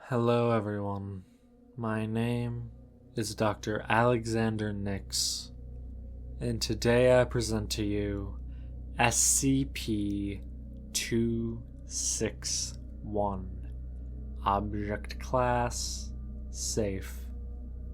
Hello everyone, my name is Dr. Alexander Nix, and today I present to you SCP-261, Object Class Safe,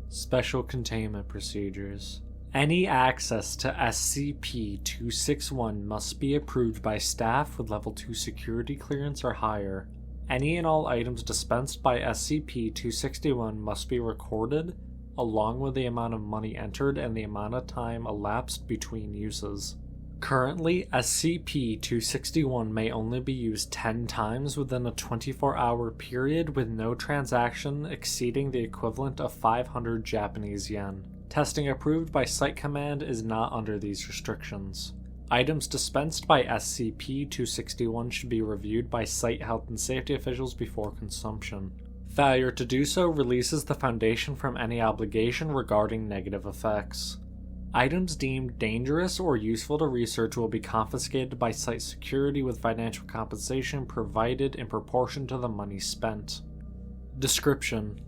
Special Containment Procedures. Any access to SCP-261 must be approved by staff with Level 2 security clearance or higher. Any and all items dispensed by SCP-261 must be recorded, along with the amount of money entered and the amount of time elapsed between uses. Currently, SCP-261 may only be used 10 times within a 24-hour period with no transaction exceeding the equivalent of 500 Japanese yen. Testing approved by Site Command is not under these restrictions. Items dispensed by SCP-261 should be reviewed by site health and safety officials before consumption. Failure to do so releases the Foundation from any obligation regarding negative effects. Items deemed dangerous or useful to research will be confiscated by site security with financial compensation provided in proportion to the money spent. Description: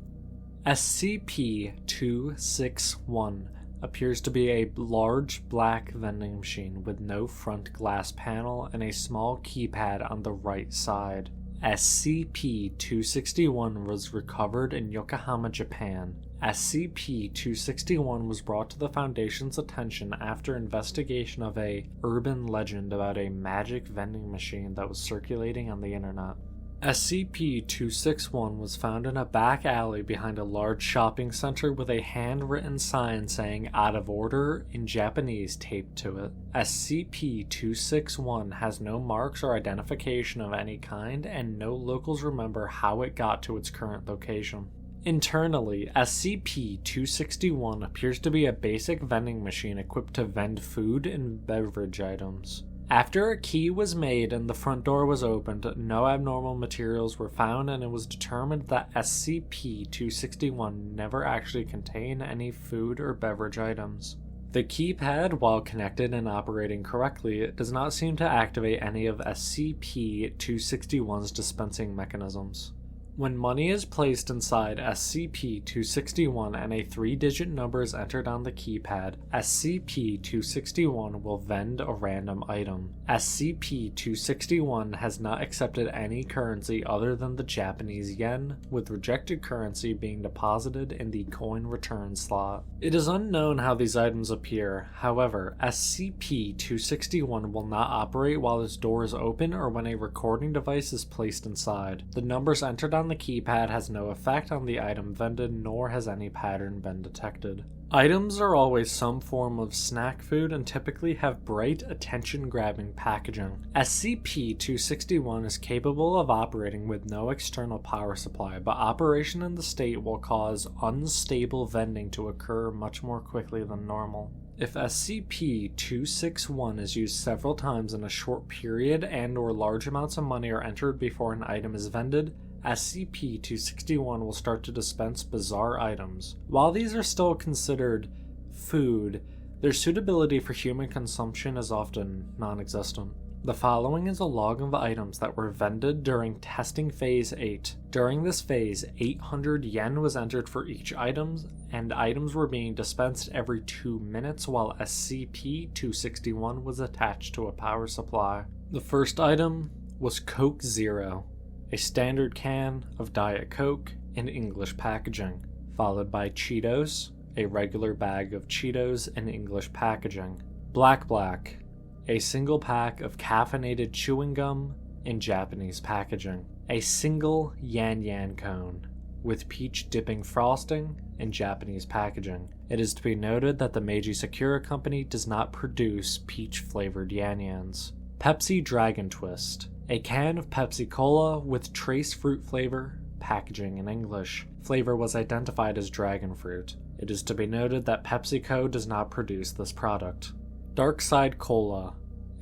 SCP-261 appears to be a large black vending machine with no front glass panel and a small keypad on the right side. SCP-261 was recovered in Yokohama, Japan. SCP-261 was brought to the Foundation's attention after investigation of a urban legend about a magic vending machine that was circulating on the internet. SCP-261 was found in a back alley behind a large shopping center with a handwritten sign saying "out of order" in Japanese taped to it. SCP-261 has no marks or identification of any kind, and no locals remember how it got to its current location. Internally, SCP-261 appears to be a basic vending machine equipped to vend food and beverage items. After a key was made and the front door was opened, no abnormal materials were found, and it was determined that SCP-261 never actually contained any food or beverage items. The keypad, while connected and operating correctly, does not seem to activate any of SCP-261's dispensing mechanisms. When money is placed inside SCP-261 and a 3-digit number is entered on the keypad, SCP-261 will vend a random item. SCP-261 has not accepted any currency other than the Japanese yen, with rejected currency being deposited in the coin return slot. It is unknown how these items appear. However, SCP-261 will not operate while its door is open or when a recording device is placed inside. The numbers entered on the keypad has no effect on the item vended, nor has any pattern been detected. Items are always some form of snack food and typically have bright, attention-grabbing packaging. SCP-261 is capable of operating with no external power supply, but operation in the state will cause unstable vending to occur much more quickly than normal. If SCP-261 is used several times in a short period and/or large amounts of money are entered before an item is vended, SCP-261 will start to dispense bizarre items. While these are still considered food, their suitability for human consumption is often non-existent. The following is a log of items that were vended during Testing Phase 8. During this phase, 800 yen was entered for each item, and items were being dispensed every 2 minutes while SCP-261 was attached to a power supply. The first item was Coke Zero, a standard can of Diet Coke in English packaging, followed by Cheetos, a regular bag of Cheetos in English packaging. Black, a single pack of caffeinated chewing gum in Japanese packaging. A single yan cone with peach dipping frosting in Japanese packaging. It is to be noted that the Meiji Sakura Company does not produce peach-flavored yan-yans. Pepsi Dragon Twist, a can of Pepsi Cola with trace fruit flavor, packaging in English. Flavor was identified as dragon fruit. It is to be noted that PepsiCo does not produce this product. Dark Side Cola,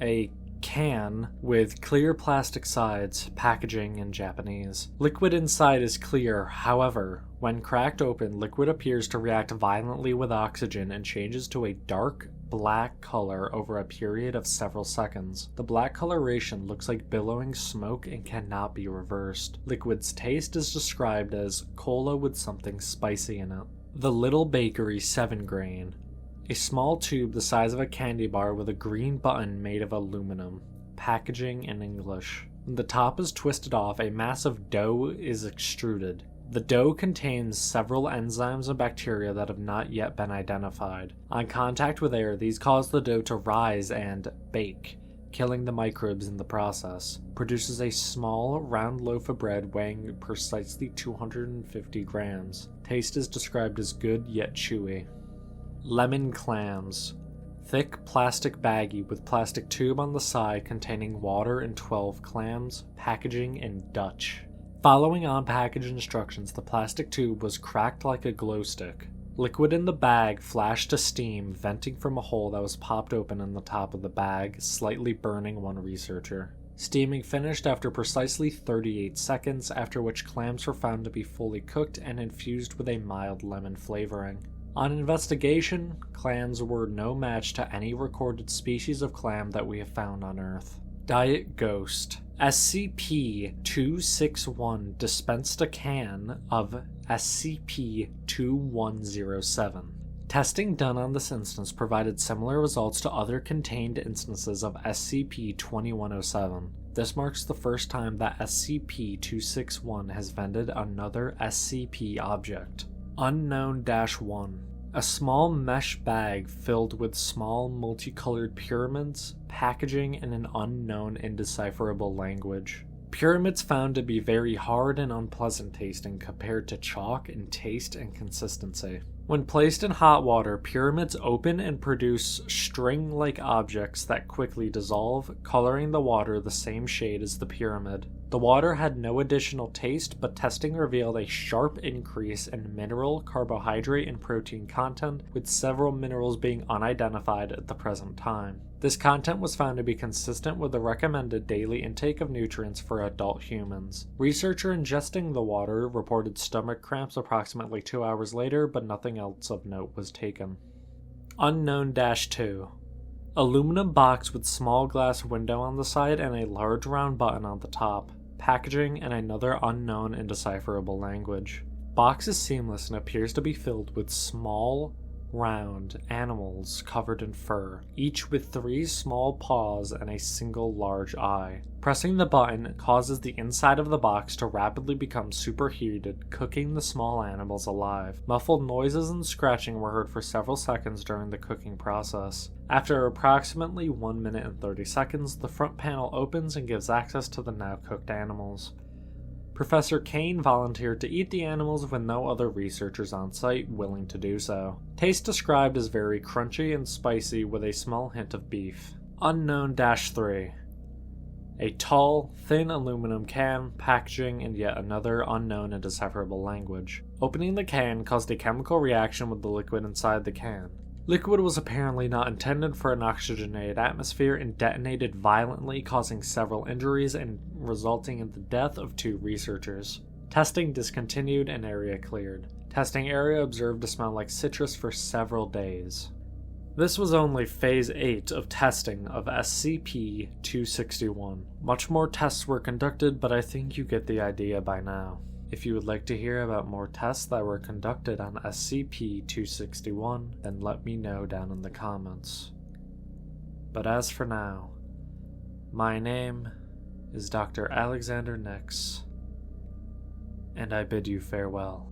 a can with clear plastic sides, packaging in Japanese. Liquid inside is clear, however, when cracked open, liquid appears to react violently with oxygen and changes to a dark black color over a period of several seconds. The black coloration looks like billowing smoke and cannot be reversed. Liquid's taste is described as cola with something spicy in it. The Little Bakery 7 grain. A small tube the size of a candy bar with a green button made of aluminum. Packaging in English. When the top is twisted off, a mass of dough is extruded. The dough contains several enzymes and bacteria that have not yet been identified. On contact with air, these cause the dough to rise and bake, killing the microbes in the process. Produces a small, round loaf of bread weighing precisely 250 grams. Taste is described as good yet chewy. Lemon clams. Thick plastic baggie with plastic tube on the side containing water and 12 clams. Packaging in Dutch. Following on package instructions, the plastic tube was cracked like a glow stick. Liquid in the bag flashed to steam, venting from a hole that was popped open in the top of the bag, slightly burning one researcher. Steaming finished after precisely 38 seconds, after which clams were found to be fully cooked and infused with a mild lemon flavoring. On investigation, clams were no match to any recorded species of clam that we have found on Earth. Diet Ghost. SCP-261 dispensed a can of SCP-2107. Testing done on this instance provided similar results to other contained instances of SCP-2107. This marks the first time that SCP-261 has vended another SCP object. Unknown-1. A small mesh bag filled with small multicolored pyramids, packaging in an unknown indecipherable language. Pyramids found to be very hard and unpleasant tasting compared to chalk in taste and consistency. When placed in hot water, pyramids open and produce string-like objects that quickly dissolve, coloring the water the same shade as the pyramid. The water had no additional taste, but testing revealed a sharp increase in mineral, carbohydrate, and protein content, with several minerals being unidentified at the present time. This content was found to be consistent with the recommended daily intake of nutrients for adult humans. Researcher ingesting the water reported stomach cramps approximately 2 hours later, but nothing else of note was taken. Unknown-2. Aluminum box with small glass window on the side and a large round button on the top. Packaging in another unknown indecipherable language. Box is seamless and appears to be filled with small, round animals covered in fur, each with 3 small paws and a single large eye. Pressing the button causes the inside of the box to rapidly become superheated, cooking the small animals alive. Muffled noises and scratching were heard for several seconds during the cooking process. After approximately 1 minute and 30 seconds, the front panel opens and gives access to the now cooked animals. Professor Kane volunteered to eat the animals with no other researchers on site willing to do so. Taste described as very crunchy and spicy with a small hint of beef. Unknown-3. A tall, thin aluminum can, packaging in yet another unknown indecipherable language. Opening the can caused a chemical reaction with the liquid inside the can. Liquid was apparently not intended for an oxygenated atmosphere and detonated violently, causing several injuries and resulting in the death of 2 researchers. Testing discontinued and area cleared. Testing area observed to smell like citrus for several days. This was only Phase 8 of testing of SCP-261. Much more tests were conducted, but I think you get the idea by now. If you would like to hear about more tests that were conducted on SCP-261, then let me know down in the comments. But as for now, my name is Dr. Alexander Nix, and I bid you farewell.